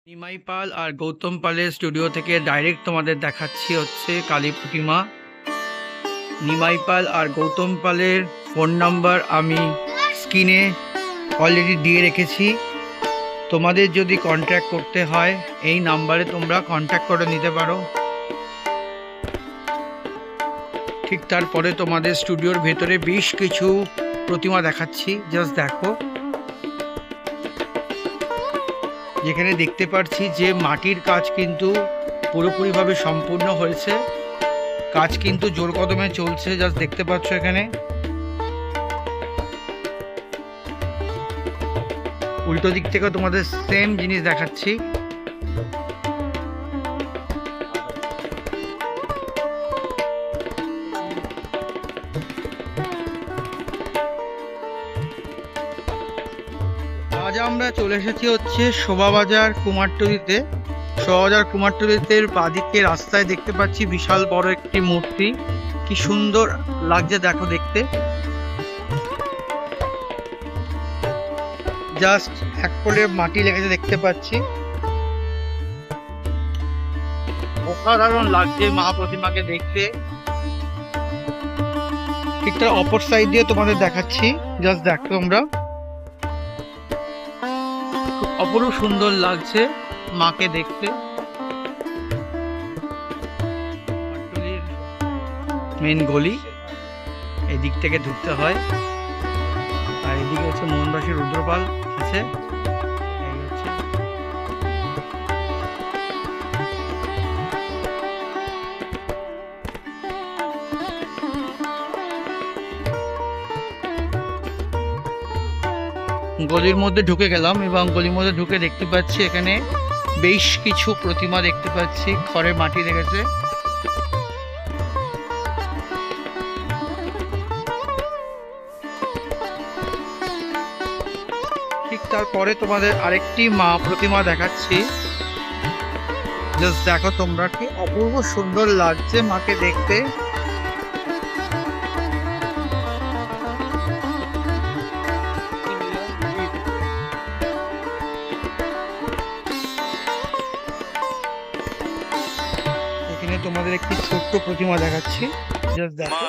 নিমাই পাল আর গৌতম পালের স্টুডিও থেকে ডাইরেক্ট তোমাদের দেখাচ্ছি হচ্ছে কালী প্রতিমা। নিমাই পাল আর গৌতম পালের ফোন নাম্বার আমি স্ক্রিনে অলরেডি দিয়ে রেখেছি। তোমাদের যদি কন্ট্যাক্ট করতে হয় এই নাম্বারে তোমরা কন্ট্যাক্ট করে নিতে পারো। ঠিক তারপরে তোমাদের স্টুডিওর ভেতরে বেশ কিছু প্রতিমা দেখাচ্ছি, জাস্ট দেখো। যেখানে দেখতে পাচ্ছি যে মাটির কাজ কিন্তু পুরোপুরিভাবে সম্পূর্ণ হয়েছে, কাজ কিন্তু জোর কদমে চলছে, জাস্ট দেখতে পাচ্ছ। এখানে উল্টো দিক থেকে তোমাদের সেম জিনিস দেখাচ্ছি। আজ আমরা চলে এসেছি হচ্ছে শোভাবাজার কুমারটুলিতে। শোভাবাজার কুমারটুলিতে বাঁদিকে রাস্তায় দেখতে পাচ্ছি বিশাল বড় একটি মূর্তি, কি সুন্দর লাগছে দেখো দেখতে। জাস্ট এক কোলে মাটি লেগেছে দেখতে পাচ্ছি, অসাধারণ লাগছে মা প্রতিমাকে দেখতে। ঠিক তার অপর সাইড দিয়ে তোমাদের দেখাচ্ছি, জাস্ট দেখো তোমরা, অপরূপ সুন্দর লাগছে মাকে দেখতে। মেন গলি এই দিক থেকে ঢুকতে হয়, আর এদিকে হচ্ছে মোহনবাসী রুদ্রপাল আছে। এই হচ্ছে গলির মধ্যে ঢুকে গেলাম, এবং গলির মধ্যে ঢুকে দেখতে পাচ্ছি এখানে বেশ কিছু প্রতিমা দেখতে পাচ্ছি, খড়ে মাটি লেগেছে। ঠিক তারপরে তোমাদের আরেকটি মা প্রতিমা দেখাচ্ছি, জাস্ট দেখো তোমরা, কি অপূর্ব সুন্দর লাগছে মাকে দেখতে। এখানে তোমাদের একটি ছোট্ট প্রতিমা দেখাচ্ছি, জাস্ট দেখো।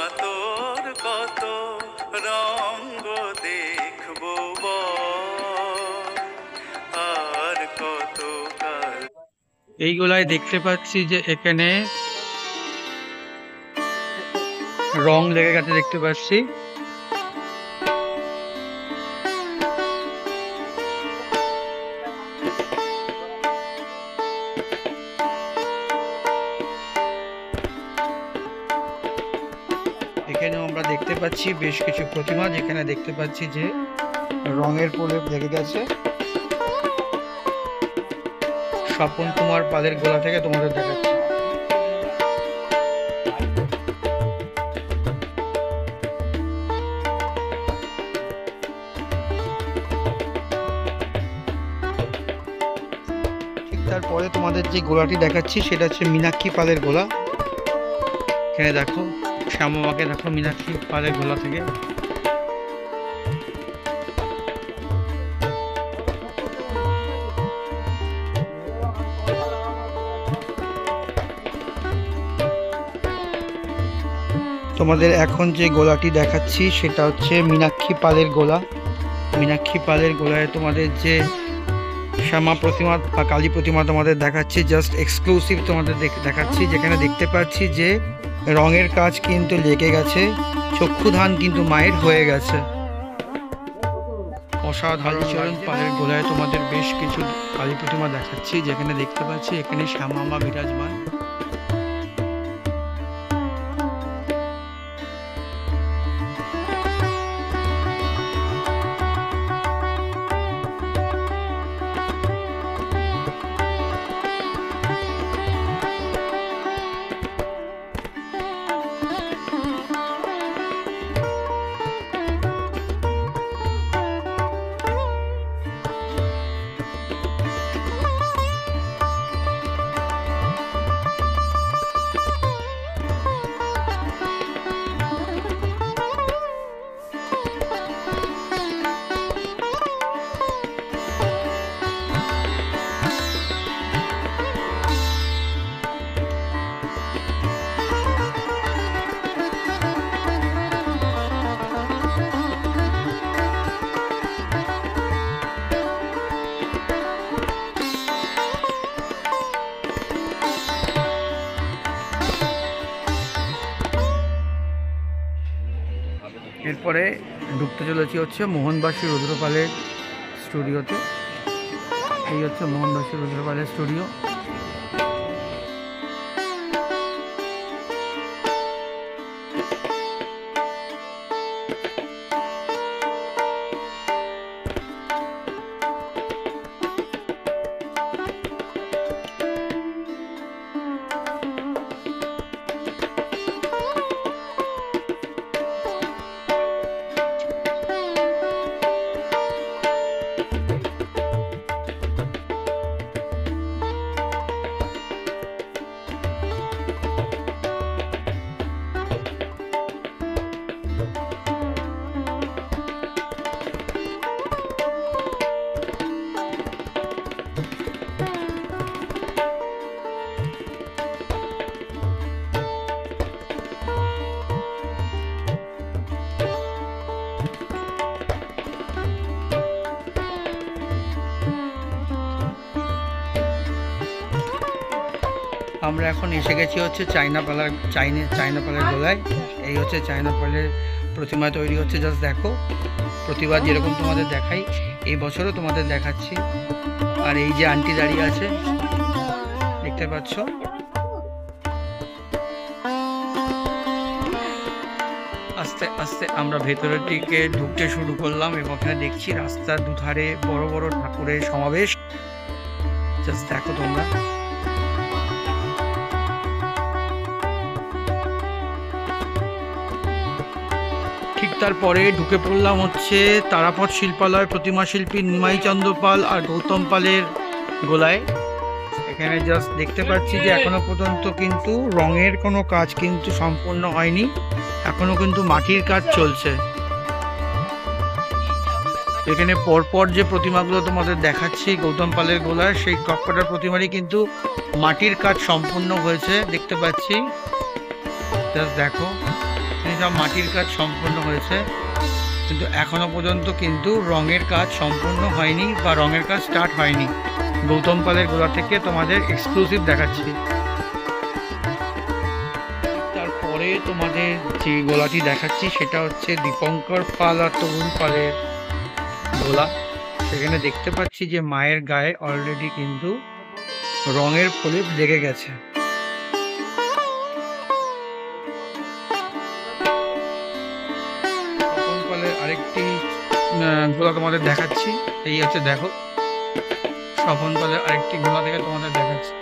এইগুলাই দেখতে পাচ্ছি যে এখানে রং লেগে গেছে দেখতে পাচ্ছি। এখানেও আমরা দেখতে পাচ্ছি বেশ কিছু প্রতিমা, যেখানে দেখতে পাচ্ছি যে রঙের প্রলেপ লেগে গেছে। স্বপন কুমার পালের গোলা থেকে তোমাদের দেখাচ্ছি। ঠিক তারপরে তোমাদের যে গোলাটি দেখাচ্ছি সেটা হচ্ছে মীনাক্ষী পালের গোলা। এখানে দেখো শ্যামামাকে দেখো মীনাক্ষী পালের গোলা থেকে। তোমাদের এখন যে গোলাটি দেখাচ্ছি সেটা হচ্ছে মীনাক্ষী পালের গোলা। মীনাক্ষী পালের গোলায় তোমাদের যে শ্যামা প্রতিমা বা কালী প্রতিমা তোমাদের দেখাচ্ছি, জাস্ট এক্সক্লুসিভ তোমাদের দেখাচ্ছি, যেখানে দেখতে পাচ্ছি যে রঙের কাজ কিন্তু লেগে গেছে, চক্ষুধান কিন্তু মায়ের হয়ে গেছে। অসাধারণ চরণ পালের গোলায় তোমাদের বেশ কিছু কালী প্রতিমা দেখাচ্ছি, যেখানে দেখতে পাচ্ছি এখানে শ্যামা মা বিরাজমান। পরে ঢুকতে চলেছি হচ্ছে মোহনবাসী রুদ্রপালের স্টুডিওতে। এই হচ্ছে মোহনবাসী রুদ্রপালের স্টুডিও। আমরা এখন এসে গেছি হচ্ছে চায়না পালের গোলায়। এই হচ্ছে চায়না পালের প্রতিমা তৈরি হচ্ছে। জাস্ট দেখো, প্রতিবার যেরকম তোমাদের দেখাই এই বছরও তোমাদের দেখাচ্ছি। আর এই যে আন্টি দাঁড়িয়ে আছে দেখতে পাচ্ছ, আস্তে আস্তে আমরা ভেতরের দিকে ঢুকতে শুরু করলাম এবং এখানে দেখছি রাস্তার দুধারে বড় বড় ঠাকুরের সমাবেশ। জাস্ট দেখো তোমরা। ঠিক তারপরে ঢুকে পড়লাম হচ্ছে তারাপদ শিল্পালয়, প্রতিমা শিল্পী নিমাই চন্দ্র পাল আর গৌতম পালের গোলায়। এখানে জাস্ট দেখতে পাচ্ছি যে এখনো পর্যন্ত কিন্তু রঙের কোনো কাজ কিন্তু সম্পূর্ণ হয়নি, এখনো কিন্তু মাটির কাজ চলছে। এখানে পরপর যে প্রতিমাগুলো তোমাদের দেখাচ্ছি গৌতম পালের গোলায়, সেই সবকটা প্রতিমারই কিন্তু মাটির কাজ সম্পূর্ণ হয়েছে দেখতে পাচ্ছি। জাস্ট দেখো, সব মাটির কাজ সম্পূর্ণ হয়েছে, কিন্তু এখনো পর্যন্ত কিন্তু রঙের কাজ সম্পূর্ণ হয়নি বা রঙের কাজ স্টার্ট হয়নি। গৌতম পালের গোলা থেকে তোমাদের এক্সক্লুসিভ দেখাচ্ছি। তারপরে তোমাদের যে গোলাটি দেখাচ্ছি সেটা হচ্ছে দীপঙ্কর পাল আর তরুণ পালের গোলা। সেখানে দেখতে পাচ্ছি যে মায়ের গায়ে অলরেডি কিন্তু রঙের প্রলেপ লেগে গেছে। আরেকটি গোলা তোমাদের দেখাচ্ছি। এই হচ্ছে দেখো, স্বপন পালের আরেকটি গোলা থেকে তোমাদের দেখাচ্ছি।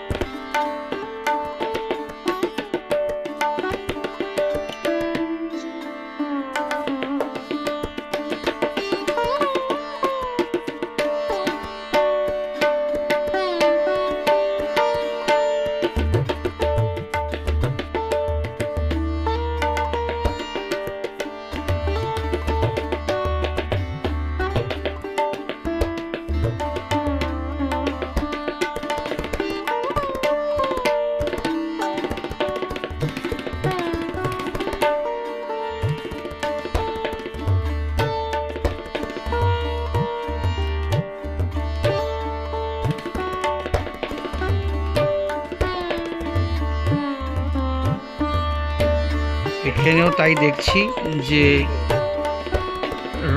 এখানেও তাই দেখছি যে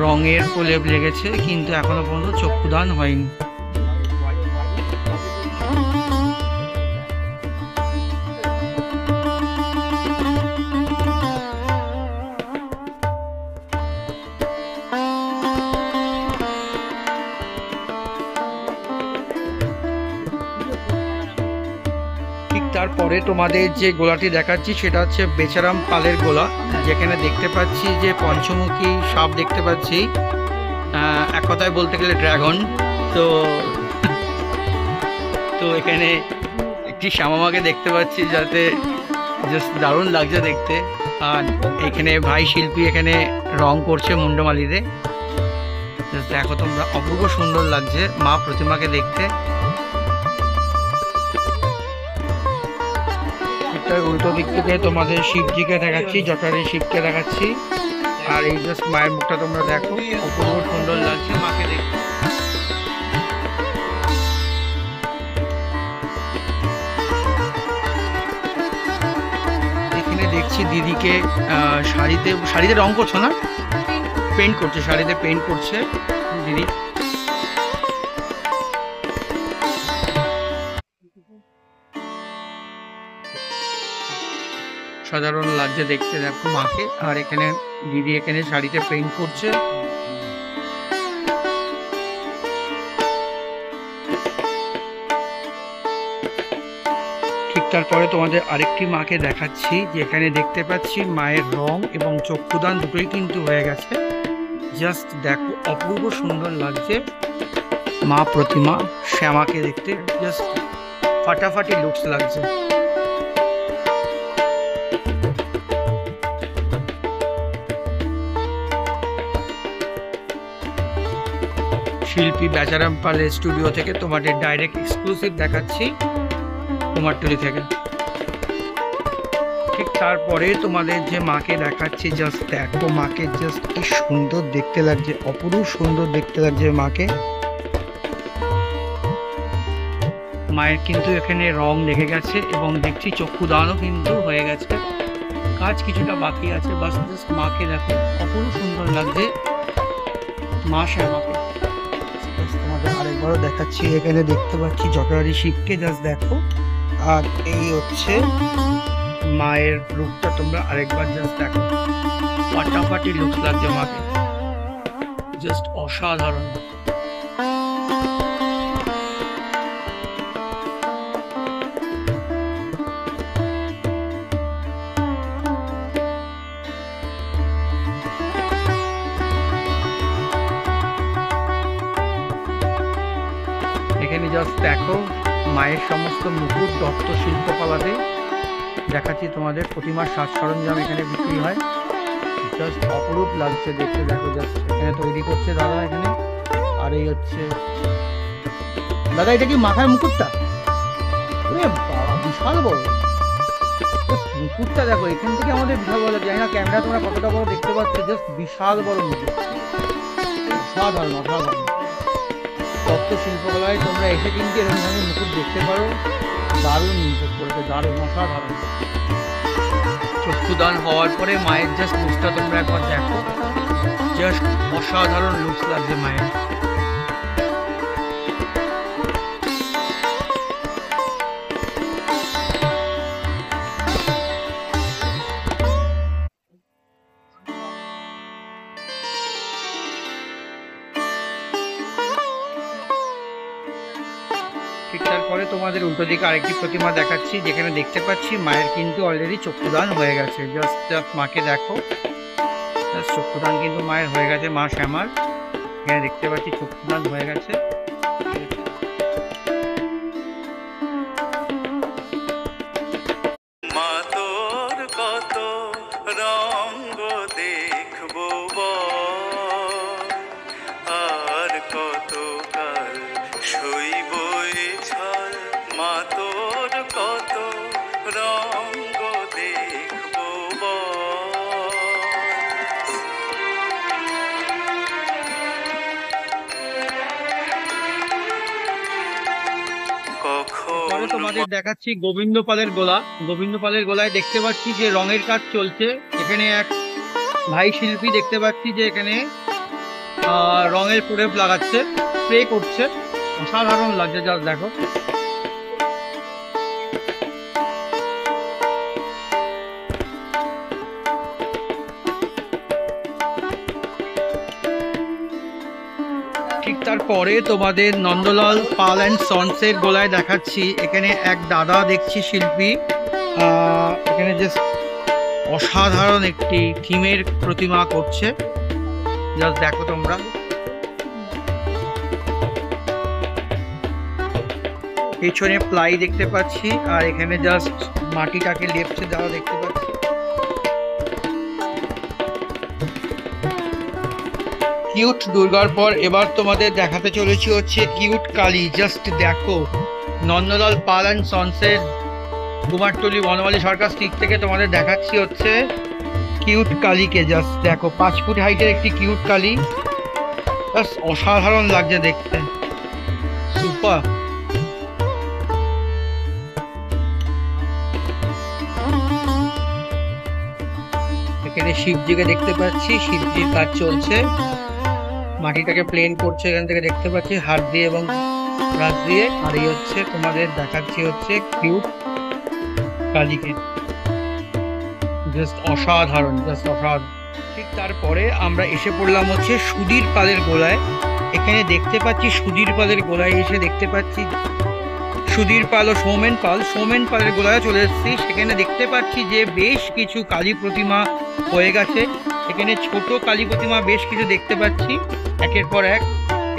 রঙের প্রলেপ লেগেছে, কিন্তু এখনো পর্যন্ত চক্ষুদান হয়নি। তারপরে তোমাদের যে গোলাটি দেখাচ্ছি সেটা হচ্ছে বেচারাম পালের গোলা, যেখানে দেখতে পাচ্ছি যে পঞ্চমুখী সাপ দেখতে পাচ্ছি, এক কথায় বলতে গেলে ড্রাগন। তো এখানে একটি শ্যামামাকে দেখতে পাচ্ছি, যাতে জাস্ট দারুণ লাগছে দেখতে। আর এখানে ভাই শিল্পী এখানে রং করছে মুন্ডমালিতে। দেখো তোমরা, অপূর্ব সুন্দর লাগছে মা প্রতিমাকে দেখতে। উল্টো দিক থেকে তোমাদের শিবজিকে দেখাচ্ছি, জটারি শিবকে দেখাচ্ছি। আর এই জাস্ট মায়ের মুখটা তোমরা দেখো, অপূর্ব সুন্দর লাগছে মাকে দেখতে। এখানে দেখছি দিদিকে শাড়িতে রং করছো না? পেইন্ট করছে, শাড়িতে পেইন্ট করছে দিদি। সাধারণ লাগছে দেখতে, দেখো মাকে। আর এখানে দিদি এখানে শাড়িতে পেইন্ট করছে। ঠিক তারপরে তোমাদের আরেকটি মাকে দেখাচ্ছি, যেখানে দেখতে পাচ্ছি মায়ের রং এবং চক্ষুদান দুটোই কিন্তু হয়ে গেছে। জাস্ট দেখো অপূর্ব সুন্দর লাগছে মা প্রতিমা শ্যামাকে দেখতে, জাস্ট ফাটাফাটি লুকস লাগছে। শিল্পী বেচারাম পালের স্টুডিও থেকে তোমাদের ডাইরেক্ট এক্সক্লুসিভ দেখাচ্ছি কুমারটুলি থেকে। ঠিক তারপরে তোমাদের যে মাকে দেখাচ্ছি, জাস্ট দেখো মাকে, জাস্ট কি সুন্দর দেখতে লাগছে, অপরূপ সুন্দর দেখতে লাগছে মাকে। মায়ের কিন্তু এখানে রং লেগে গেছে এবং দেখছি চক্ষুদানও কিন্তু হয়ে গেছে, কাজ কিছুটা বাকি আছে। বাস জাস্ট মাকে দেখো অপরূপ সুন্দর লাগছে মা শ্যামাকে। তোমাদের আরেকবারও দেখাচ্ছি, এখানে দেখতে পাচ্ছি জটাধারী শিবকে, জাস্ট দেখো। আর এই হচ্ছে মায়ের রূপটা, তোমরা আরেকবার জাস্ট দেখো, ফাটাফাটি লুকস লাগছে মাকে, জাস্ট অসাধারণ। এখানে জাস্ট দেখো মায়ের সমস্ত মুকুট দত্ত শিল্পকলাতে দেখাচ্ছি তোমাদের। প্রতিমার সাজ সরঞ্জাম এখানে বিক্রি হয়, জাস্ট অপরূপ লাগছে দেখতে। দেখো জাস্ট এখানে তৈরি করছে দাদা এখানে। আর এই হচ্ছে দাদা, এটা কি মাথার মুকুটটা? বিশাল বড় মুকুটটা দেখো, এখান থেকে আমাদের বিশাল বড়, জানি না ক্যামেরা তোমরা কতটা বড় দেখতে পাচ্ছ, জাস্ট বিশাল বড় মুকুট, অসাধারণ অসাধারণ। দত্ত শিল্পকলায় তোমরা এসে কিন্তু এরকম ধরনের মুকুট দেখতে পারো, দারুণ মুকুট করেছে, দারুণ অসাধারণ। চক্ষুদান হওয়ার পরে মায়ের জাস্ট লুকসটা তোমরা একবার দেখো, জাস্ট অসাধারণ লুকস লাগছে মায়ের। ঠিক তারপরে তোমাদের উল্টো দিকে আরেকটি প্রতিমা দেখাচ্ছি, যেখানে দেখতে পাচ্ছি মায়ের কিন্তু অলরেডি চক্ষুদান হয়ে গেছে। জাস্ট মাকে দেখো, জাস্ট চক্ষুদান কিন্তু মায়ের হয়ে গেছে, মা শ্যামার। এখানে দেখতে পাচ্ছি চক্ষুদান হয়ে গেছে। মা তোর কত রঙ্গ দেখবো আর কত কাল সইব ছল, মা তোর কত রঙ্গ দেখবো পরে তোমাদের দেখাচ্ছি গোবিন্দ পালের গোলা। গোবিন্দ পালের গোলায় দেখতে পাচ্ছি যে রঙের কাজ চলছে। এখানে এক ভাই শিল্পী দেখতে পাচ্ছি যে এখানে রঙের প্রলেপ লাগাচ্ছে, স্প্রে করছে, অসাধারণ লাগছে। জাস্ট দেখো ঠিক তারপরে তোমাদের নন্দলাল পাল অ্যান্ড সন্সের গোলায় দেখাচ্ছি। এখানে এক দাদা দেখছি শিল্পী, এখানে যে অসাধারণ একটি থিমের প্রতিমা করছে, জাস্ট দেখো তোমরা। পেছনে প্লাই দেখতে পাচ্ছি, আর এখানে জাস্ট মাটিটাকে লেপছে যারা দেখতে পাচ্ছি। কিউট দুর্গার পর এবার তোমাদের দেখাতে চলেছি হচ্ছে কিউট কালী। জাস্ট দেখো নন্দলাল পাল অ্যান্ড সন্সের কুমারটুলি বনমালী সরকার স্ট্রিট থেকে তোমাদের দেখাচ্ছি হচ্ছে কিউট কালীকে। জাস্ট দেখো 5 ফুট হাইটের একটি কিউট কালী, জাস্ট অসাধারণ লাগছে দেখতে, সুপার। এখানে শিবজিকে দেখতে পাচ্ছি, শিবজির কাজ চলছে, মাটিটাকে প্লেন করছে এখান থেকে দেখতে পাচ্ছি হাত দিয়ে এবং ব্রাশ দিয়ে। আর এই হচ্ছে তোমাদের দেখাচ্ছি হচ্ছে কিউট কালীকে, জাস্ট অসাধারণ, জাস্ট অসাধারণ। ঠিক তারপরে আমরা এসে পড়লাম হচ্ছে সুধীর পালের গোলায়। এখানে দেখতে পাচ্ছি সুধীর পালের গোলায় এসে দেখতে পাচ্ছি সুধীর পাল ও সৌমেন পালের গোলায় চলে এসেছি। সেখানে দেখতে পাচ্ছি যে বেশ কিছু কালী প্রতিমা হয়ে গেছে। এখানে ছোট কালী প্রতিমা বেশ কিছু দেখতে পাচ্ছি একের পর এক।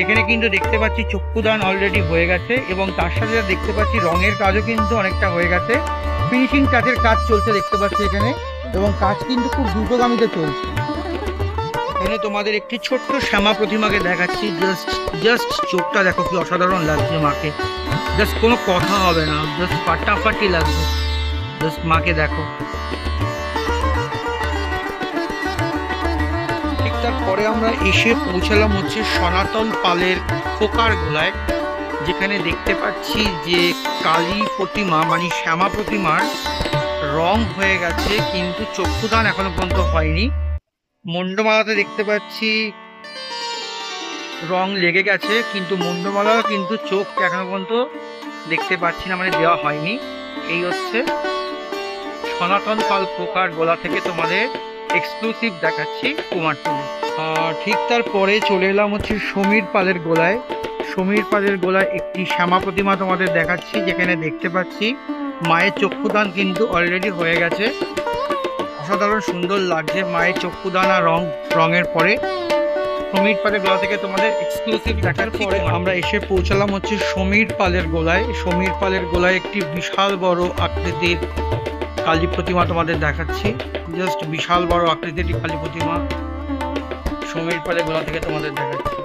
এখানে কিন্তু দেখতে পাচ্ছি চক্ষুদান অলরেডি হয়ে গেছে এবং তার সাথে দেখতে পাচ্ছি রঙের কাজও কিন্তু অনেকটা হয়ে গেছে। ফিনিশিং টাচের কাজ চলছে দেখতে পাচ্ছি এখানে, এবং কাজ কিন্তু খুব দ্রুতগামীতে চলছে। এখানে তোমাদের একটি ছোট্ট শ্যামা প্রতিমাকে দেখাচ্ছি। জাস্ট চোখটা দেখো কি অসাধারণ লাগছে মাকে, জাস্ট কোনো কথা হবে না, জাস্ট ফাটাফাটি লাগছে। জাস্ট মাকে দেখো। ঠিক তারপরে আমরা এসে পৌঁছালাম হচ্ছে সনাতন পালের খোকার গোলায়, যেখানে দেখতে পাচ্ছি যে কালী প্রতিমা মানে শ্যামা প্রতিমার রং হয়ে গেছে কিন্তু চক্ষুদান এখনো পর্যন্ত হয়নি। মুন্ডমালাতে দেখতে পাচ্ছি রং লেগে গেছে কিন্তু মুন্ডমালা কিন্তু চোখ এখনো পর্যন্ত দেখতে পাচ্ছি না, মানে দেওয়া হয়নি। এই হচ্ছে সনাতন পাল খোকার গোলা থেকে তোমাদের এক্সক্লুসিভ দেখাচ্ছি কুমারটুলি। ঠিক তারপরে চলে এলাম হচ্ছে সমীর পালের গোলায়। সমীর পালের গোলায় একটি শ্যামা প্রতিমা তোমাদের দেখাচ্ছি, যেখানে দেখতে পাচ্ছি মায়ের চক্ষুদান কিন্তু অলরেডি হয়ে গেছে। অসাধারণ সুন্দর লাগছে মায়ের চক্ষুদান আর রঙের পরে। সমীর পালের গোলা থেকে তোমাদের এক্সক্লুসিভ দেখার পরে আমরা এসে পৌঁছালাম হচ্ছে সমীর পালের গোলায়। সমীর পালের গোলায় একটি বিশাল বড় আকৃতির কালী প্রতিমা তোমাদের দেখাচ্ছি। জাস্ট বিশাল বড় আকৃতির কালী প্রতিমা সমীর পালের গোলা থেকে তোমাদের দেখাচ্ছি।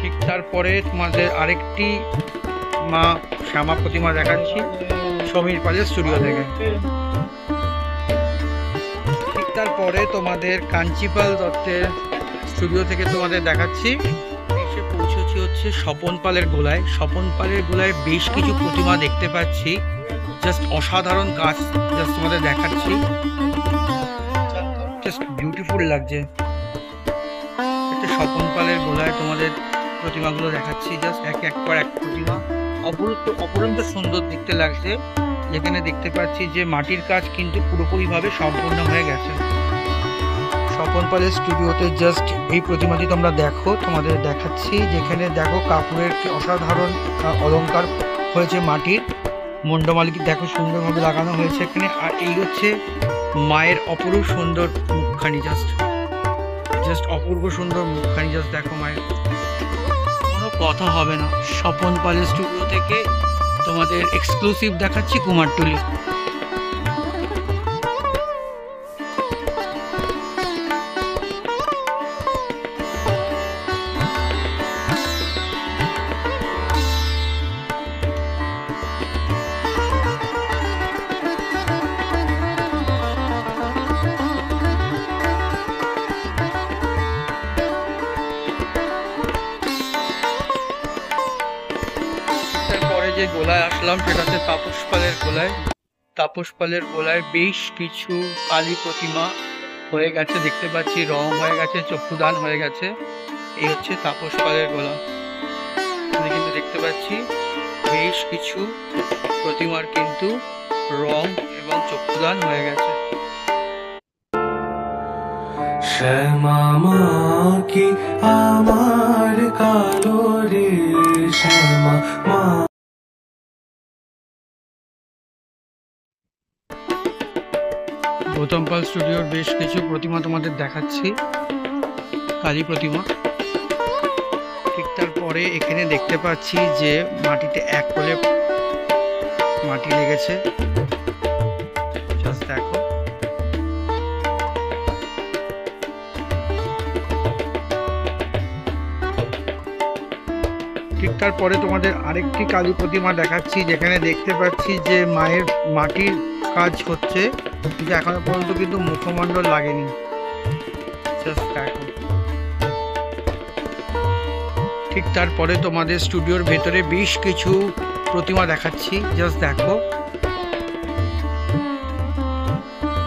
ঠিক তারপরে তোমাদের আরেকটি মা শ্যামা প্রতিমা দেখাচ্ছি সমীর পালের স্টুডিও থেকে। ঠিক তারপরে তোমাদের কাঞ্চিপাল দত্তের স্টুডিও থেকে তোমাদের দেখাচ্ছি। এসে পৌঁছেছি হচ্ছে স্বপন পালের গোলায়। স্বপন পালের গোলায় বেশ কিছু প্রতিমা দেখতে পাচ্ছি, জাস্ট অসাধারণ কাজ, জাস্ট তোমাদের দেখাচ্ছি। জাস্ট বিউটিফুল লাগছে। একটা স্বপন পালের গোলায় তোমাদের প্রতিমাগুলো দেখাচ্ছি, জাস্ট এক পর এক প্রতিমা অপরন্ত সুন্দর দেখতে লাগছে। যেখানে দেখতে পাচ্ছি যে মাটির কাজ কিন্তু পুরোপুরিভাবে সম্পূর্ণ হয়ে গেছে। স্বপন পালের স্টুডিওতে জাস্ট এই প্রতিমাটি তোমরা দেখো, তোমাদের দেখাচ্ছি। যেখানে দেখো কাপড়ের কি অসাধারণ অলংকার হয়েছে, মাটির মুন্ডমালিক দেখো সুন্দরভাবে লাগানো হয়েছে এখানে। আর এই হচ্ছে মায়ের অপরূপ সুন্দর মুখখানি, জাস্ট অপূর্ব সুন্দর মুখখানি, জাস্ট দেখো মায়ের, কোনো কথা হবে না। স্বপন পালের স্টুডিও থেকে তোমাদের এক্সক্লুসিভ দেখাচ্ছি কুমারটুলি। যে গোলায় আসলাম সেটা হচ্ছে তাপস পালের গোলায়। তাপস পালের গোলায় বেশ কিছু কালী প্রতিমা হয়ে গেছে দেখতে পাচ্ছি, রং হয়ে গেছে, চক্ষুদান হয়ে গেছে। এই হচ্ছে তাপস পালের গোলা। কিন্তু দেখতে পাচ্ছি বেশ কিছু প্রতিমার কিন্তু রং এবং চক্ষুদান হয়ে গেছে। শ্যামা মা কি আমার কালো রে, শ্যামা মা। গৌতম পাল স্টুডিওর বেশ কিছু প্রতিমা তোমাদের দেখাচ্ছি, কালী প্রতিমা। ঠিক তারপরে এখানে দেখতে পাচ্ছি যে মাটিতে এক কোলে মাটি লেগেছে, জাস্ট দেখো। ঠিক তারপরে তোমাদের আরেকটি কালী প্রতিমা দেখাচ্ছি, যেখানে দেখতে পাচ্ছি যে মায়ের মাটির কাজ হচ্ছে কিন্তু এখনো পর্যন্ত কিন্তু মুখমণ্ডল লাগেনি, জাস্ট দেখো। ঠিক তারপরে তোমাদের স্টুডিওর ভেতরে বেশ কিছু প্রতিমা দেখাচ্ছি, জাস্ট দেখো।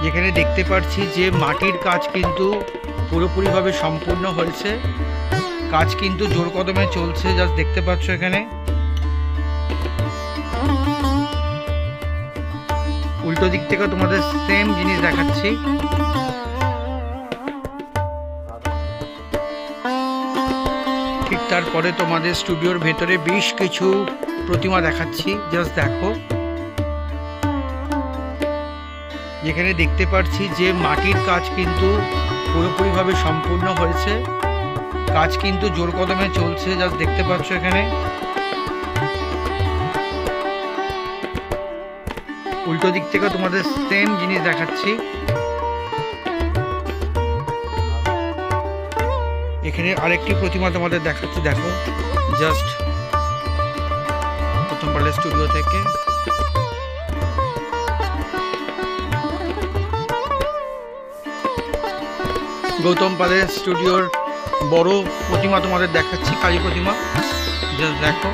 যেখানে দেখতে পাচ্ছি যে মাটির কাজ কিন্তু পুরোপুরিভাবে সম্পূর্ণ হয়েছে, কাজ কিন্তু জোর কদমে চলছে, জাস্ট দেখতে পাচ্ছ। এখানে উল্টো দিক থেকে তোমাদের সেম জিনিস দেখাচ্ছি। ঠিক তারপরে তোমাদের স্টুডিওর ভেতরে বেশ কিছু প্রতিমা দেখাচ্ছি, জাস্ট দেখো। যেখানে দেখতে পাচ্ছি যে মাটির কাজ কিন্তু পুরোপুরিভাবে সম্পূর্ণ হয়েছে, কাজ কিন্তু জোর কদমে চলছে, জাস্ট দেখতে পাচ্ছ। এখানে উল্টো দিক থেকে তোমাদের সেম জিনিস দেখাচ্ছি। এখানে আরেকটি প্রতিমা তোমাদের দেখাচ্ছি, দেখো জাস্ট প্রথম পালের স্টুডিও থেকে। গৌতম পালের স্টুডিওর বড় প্রতিমা তোমাদের দেখাচ্ছি, কালী প্রতিমা, জাস্ট দেখো।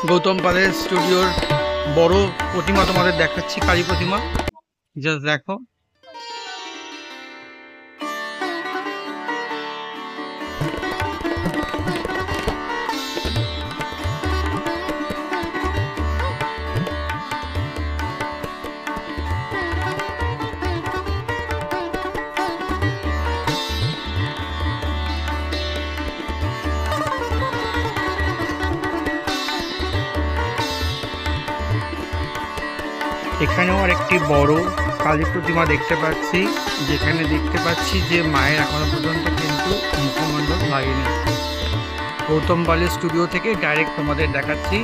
গৌতম পালের স্টুডিওর বড় প্রতিমা তোমাদের দেখাচ্ছি, কালী প্রতিমা, জাস্ট দেখো। এখানেও আরেকটি বড় কালী প্রতিমা দেখতে পাচ্ছি, যেখানে দেখতে পাচ্ছি যে মায়ের এখনো পর্যন্ত কিন্তু মুখমণ্ডল লাগেনি। গৌতম পালের স্টুডিও থেকে ডাইরেক্ট তোমাদের দেখাচ্ছি।